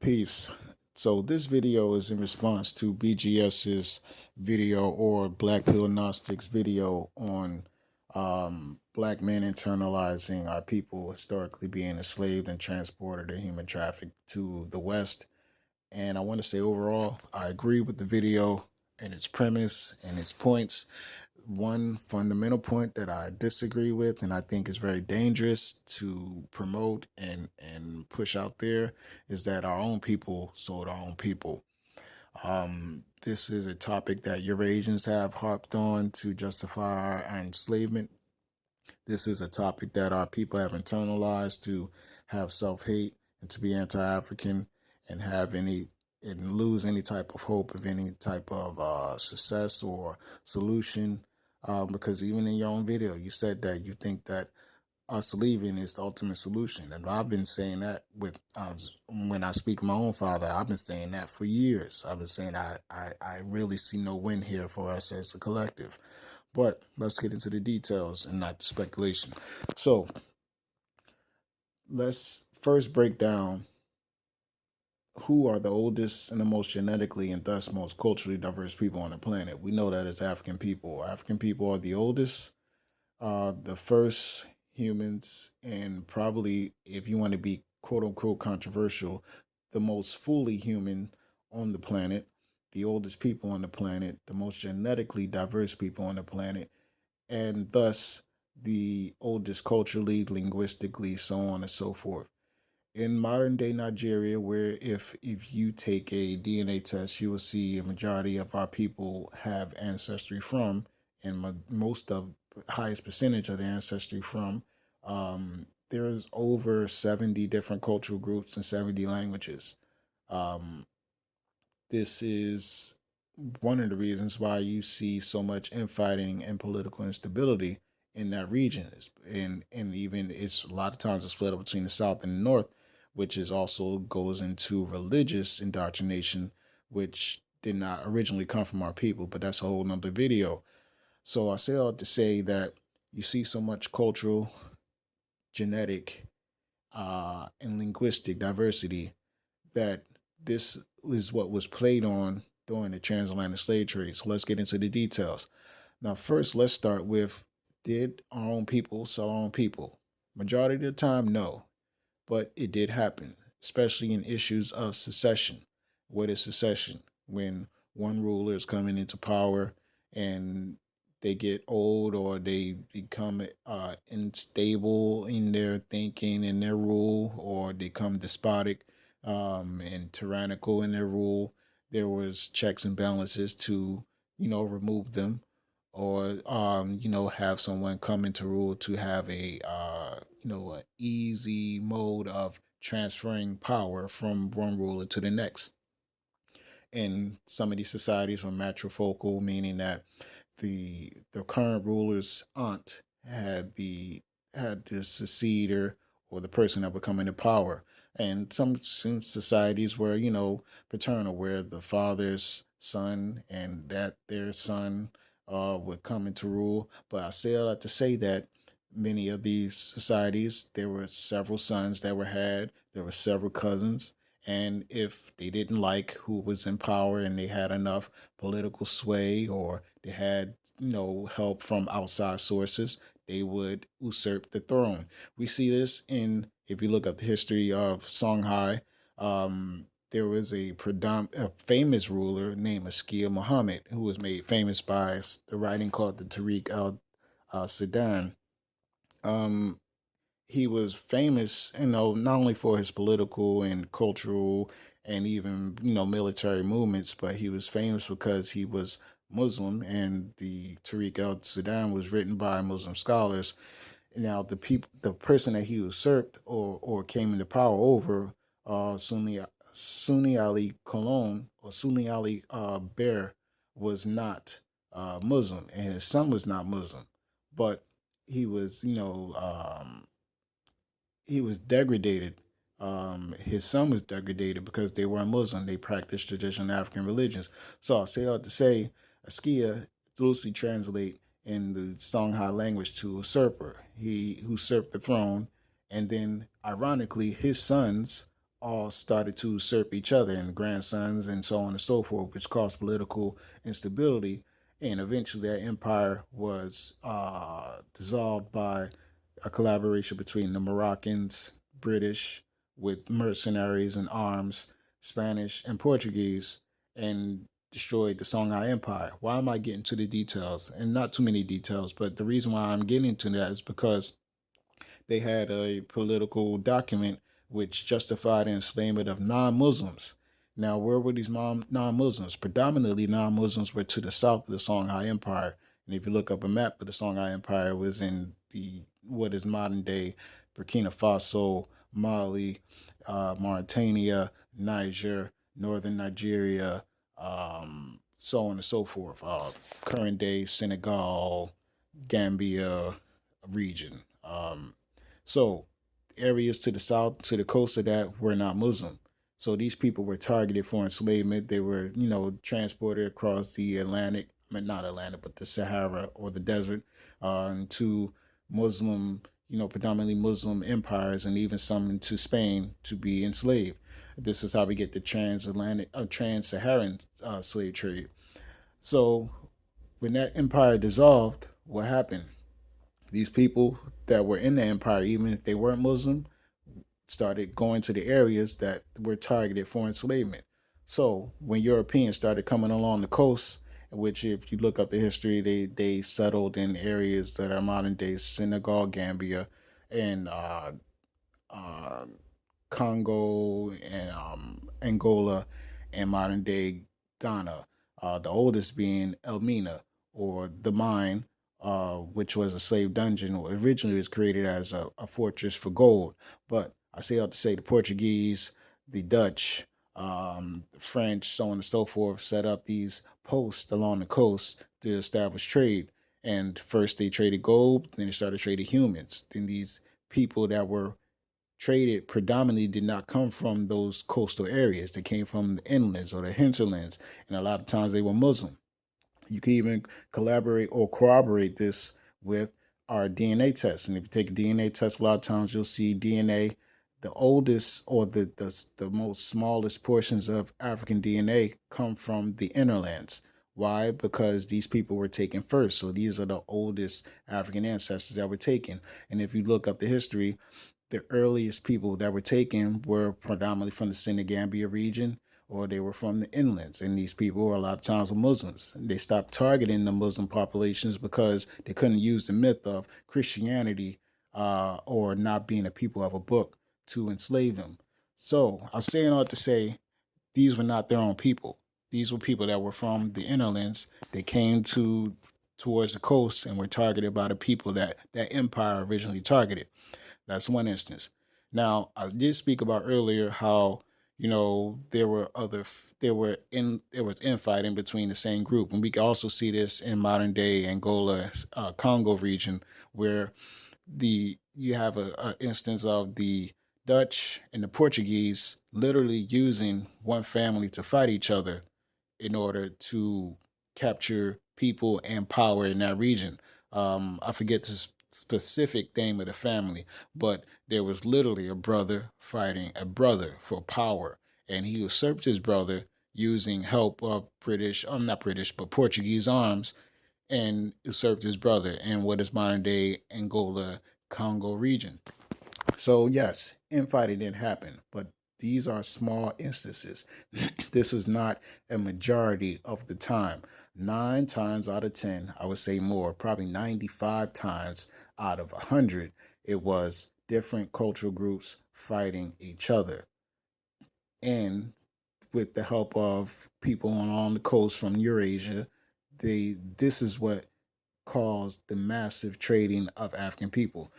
Peace. So this video is in response to BGS's video or Blackpill Gnostics video on black men internalizing our people historically being enslaved and transported or human trafficked to the West. And I want to say overall, I agree with the video and its premise and its points. One fundamental point that I disagree with and I think is very dangerous to promote and push out there is that our own people sold our own people. This is a topic that Eurasians have harped on to justify our enslavement. This is a topic that our people have internalized to have self-hate and to be anti-African and have any and lose any type of hope of any type of success or solution. Because even in your own video, you said that you think that us leaving is the ultimate solution, and I've been saying that with when I speak of my own father. I've been saying that for years. I've been saying I really see no win here for us as a collective. But let's get into the details and not the speculation. So let's first break down who are the oldest and the most genetically and thus most culturally diverse people on the planet. We know that it's African people. African people are the oldest, the first humans, and probably, if you want to be quote unquote controversial, the most fully human on the planet, the oldest people on the planet, the most genetically diverse people on the planet, and thus the oldest culturally, linguistically, so on and so forth. In modern day Nigeria, where if you take a DNA test, you will see a majority of our people have ancestry from, and most of highest percentage of the ancestry from. There's over 70 different cultural groups and 70 languages. Um, this is one of the reasons why you see so much infighting and political instability in that region. And even it's a lot of times it's split up between the South and the North, which is also goes into religious indoctrination, which did not originally come from our people, but that's a whole nother video. So I say all to say that you see so much cultural, genetic, and linguistic diversity that this is what was played on during the transatlantic slave trade. So let's get into the details. Now, first, let's start with, did our own people sell our own people? Majority of the time, no, but it did happen, especially in issues of secession. What is secession? When one ruler is coming into power and they get old or they become unstable in their thinking and their rule, or they become despotic and tyrannical in their rule. There was checks and balances to, remove them, or have someone come into rule to have a easy mode of transferring power from one ruler to the next. And some of these societies were matrifocal, meaning that the current ruler's aunt had the successor or the person that would come into power. And some societies were, paternal, where the father's son and that their son would come into rule. But I say all that to say that many of these societies, there were several sons that were had, there were several cousins, and if they didn't like who was in power and they had enough political sway, or they had, help from outside sources, they would usurp the throne. We see this in, if you look up the history of Songhai, there was a famous ruler named Askia Muhammad, who was made famous by the writing called the Tariq Sudan. Um, he was famous, not only for his political and cultural and even, military movements, but he was famous because he was Muslim, and the Tariq al Sudan was written by Muslim scholars. Now, the person that he usurped or came into power over, Sunni Ali Cologne or Sunni Ali Bear, was not Muslim, and his son was not Muslim, but he was, he was degraded. His son was degraded because they weren't Muslim. They practiced traditional African religions. So I say all to say, Askia loosely translate in the Songhai language to usurper. He usurped the throne, and then ironically, his sons all started to usurp each other and grandsons and so on and so forth, which caused political instability. And eventually, that empire was dissolved by a collaboration between the Moroccans, British, with mercenaries and arms, Spanish, and Portuguese, and destroyed the Songhai Empire. Why am I getting to the details? And not too many details, but the reason why I'm getting to that is because they had a political document which justified the enslavement of non-Muslims. Now, where were these non-Muslims? Predominantly, non-Muslims were to the south of the Songhai Empire. And if you look up a map of the Songhai Empire, it was in the what is modern day Burkina Faso, Mali, Mauritania, Niger, northern Nigeria, so on and so forth. Current day Senegal, Gambia region. So areas to the south, to the coast of that were not Muslim. So these people were targeted for enslavement. They were, transported across the Atlantic, I mean, not Atlantic, but the Sahara or the desert, to Muslim, predominantly Muslim empires, and even some into Spain to be enslaved. This is how we get the transatlantic, trans-Saharan slave trade. So when that empire dissolved, what happened? These people that were in the empire, even if they weren't Muslim, started going to the areas that were targeted for enslavement. So when Europeans started coming along the coast, which if you look up the history, they settled in areas that are modern day Senegal, Gambia, and uh, Congo and Angola and modern day Ghana. The oldest being Elmina or the mine, which was a slave dungeon. Originally, was created as a fortress for gold. But I say all to say the Portuguese, the Dutch, the French, so on and so forth, set up these posts along the coast to establish trade. And first they traded gold, then they started trading humans. Then these people that were traded predominantly did not come from those coastal areas. They came from the inlands or the hinterlands, and a lot of times they were Muslim. You can even collaborate or corroborate this with our DNA tests. And if you take a DNA test, a lot of times you'll see DNA, the oldest or the most smallest portions of African DNA come from the innerlands. Why? Because these people were taken first. So these are the oldest African ancestors that were taken. And if you look up the history, the earliest people that were taken were predominantly from the Senegambia region or they were from the inlands. And these people a lot of times were Muslims. They stopped targeting the Muslim populations because they couldn't use the myth of Christianity or not being a people of a book to enslave them. So I'm saying all to say these were not their own people. These were people that were from the innerlands. They came to towards the coast and were targeted by the people that that empire originally targeted. That's one instance. Now, I did speak about earlier how there were there was infighting between the same group, and we can also see this in modern day Angola, Congo region, where the you have a instance of the Dutch and the Portuguese literally using one family to fight each other in order to capture people and power in that region. I forget the specific name of the family, but there was literally a brother fighting a brother for power, and he usurped his brother using help of British, not British, but Portuguese arms, and usurped his brother in what is modern day Angola, Congo region. So yes, infighting did happen, but these are small instances. This is not a majority of the time. 9 times out of 10, I would say more, probably 95 times out of 100, it was different cultural groups fighting each other. And with the help of people along the coast from Eurasia, this is what caused the massive trading of African people.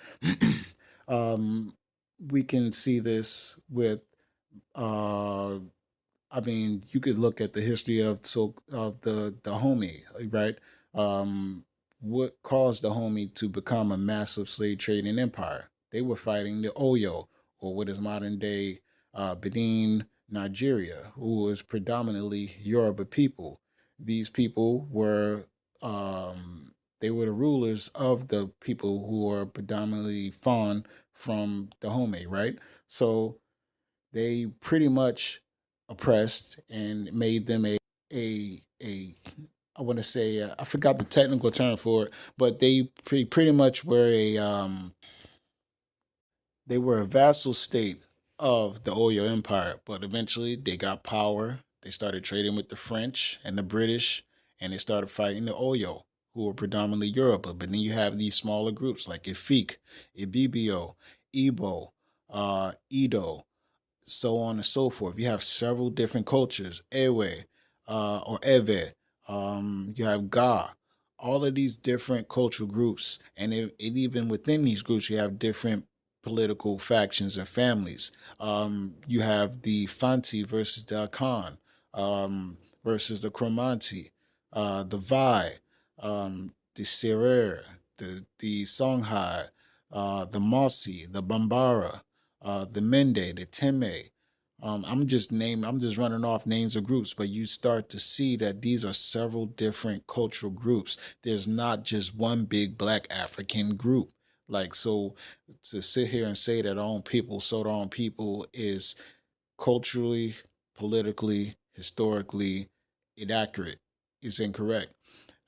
um, we can see this with uh, I mean, you could look at the history of the homie, right? Um, what caused the homie to become a massive slave trading empire? They were fighting the Oyo, or what is modern day Benin, Nigeria, who was predominantly Yoruba people. These people were they were the rulers of the people who were predominantly fawn from the Dahomey, right? So They pretty much oppressed and made them a I want to say I forgot the technical term for it, but pretty much were they were a vassal state of the Oyo Empire, but eventually they got power. They started trading with the French and the British, and they started fighting the Oyo, who were predominantly Yoruba. But then you have these smaller groups like Ifik, Ibibio, Igbo, Edo, so on and so forth. You have several different cultures, Ewe, or Eve. You have Ga. All of these different cultural groups, even within these groups, you have different political factions and families. You have the Fanti versus the Akan, versus the Cromanti, the Vai, the Serer, the Songhai, the Mosi, the Bambara, the Mende, the Teme. I'm just running off names of groups, but you start to see that these are several different cultural groups. There's not just one big black African group. Like, so to sit here and say that our own people, so our own people is culturally, politically, historically inaccurate, is incorrect.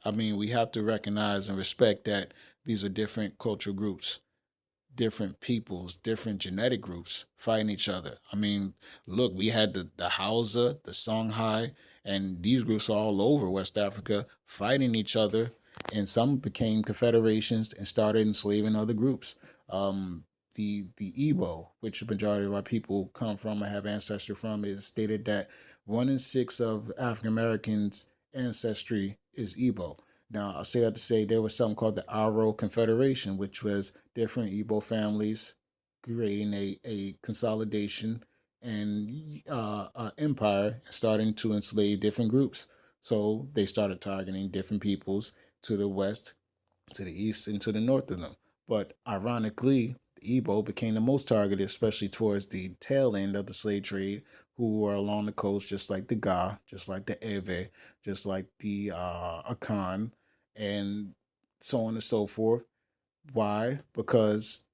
I mean, we have to recognize and respect that these are different cultural groups, different peoples, different genetic groups fighting each other. I mean, look, we had the Hausa, the Songhai, and these groups are all over West Africa fighting each other, and some became confederations and started enslaving other groups. The Igbo, which the majority of our people come from or have ancestry from, is stated that 1 in 6 of African Americans' ancestry is Igbo. Now, I say that to say there was something called the Aro Confederation, which was different Igbo families creating a consolidation and empire, starting to enslave different groups. So they started targeting different peoples to the west, to the east, and to the north of them. But ironically, the Igbo became the most targeted, especially towards the tail end of the slave trade, who were along the coast, just like the Ga, just like the Ewe, just like the Akan, and so on and so forth. Why? Because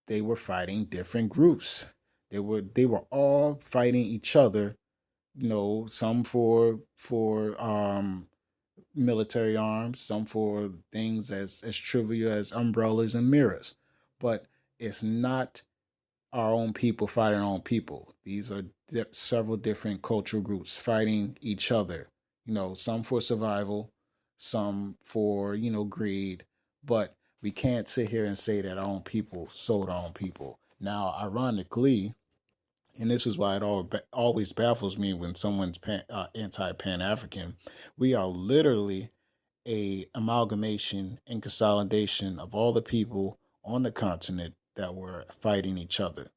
they were fighting different groups. They were all fighting each other. Some for military arms, some for things as trivial as umbrellas and mirrors. But it's not our own people fighting our own people. These are several different cultural groups fighting each other. Some for survival, some for greed. But we can't sit here and say that our own people sold our own people. Now, ironically, and this is why it always baffles me when someone's anti Pan African. We are literally a amalgamation and consolidation of all the people on the continent that were fighting each other.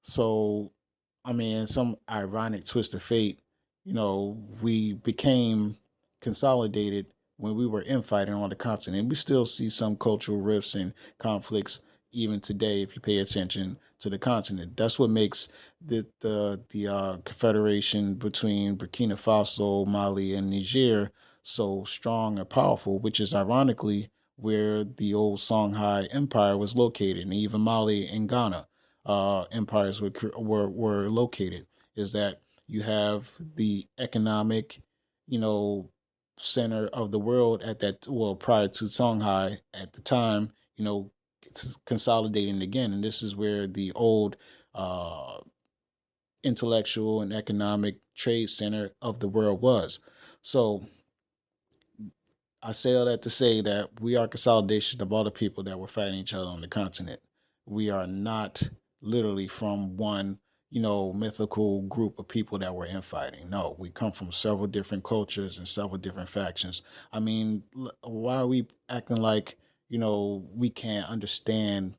So, I mean, in some ironic twist of fate, we became consolidated when we were infighting on the continent. We still see some cultural rifts and conflicts even today if you pay attention to the continent. That's what makes the confederation between Burkina Faso, Mali, and Niger so strong and powerful, which is ironically where the old Songhai Empire was located, and even Mali and Ghana empires were located. Is that you have the economic, you know, center of the world at that, well, prior to Songhai at the time, it's consolidating again, and this is where the old uh, intellectual and economic trade center of the world was. So I say all that to say that we are consolidation of all the people that were fighting each other on the continent. We are not literally from one, mythical group of people that were infighting. No, we come from several different cultures and several different factions. I mean, why are we acting like, we can't understand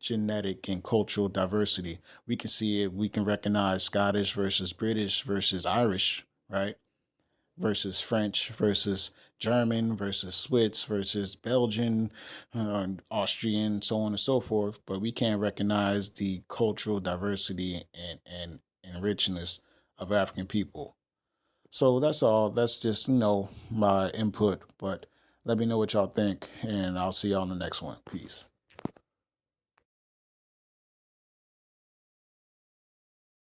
genetic and cultural diversity? We can see it, we can recognize Scottish versus British versus Irish, right? Versus French versus German versus Swiss versus Belgian, Austrian, so on and so forth. But we can't recognize the cultural diversity and richness of African people. So that's all. That's just, my input. But let me know what y'all think, and I'll see y'all on the next one. Peace.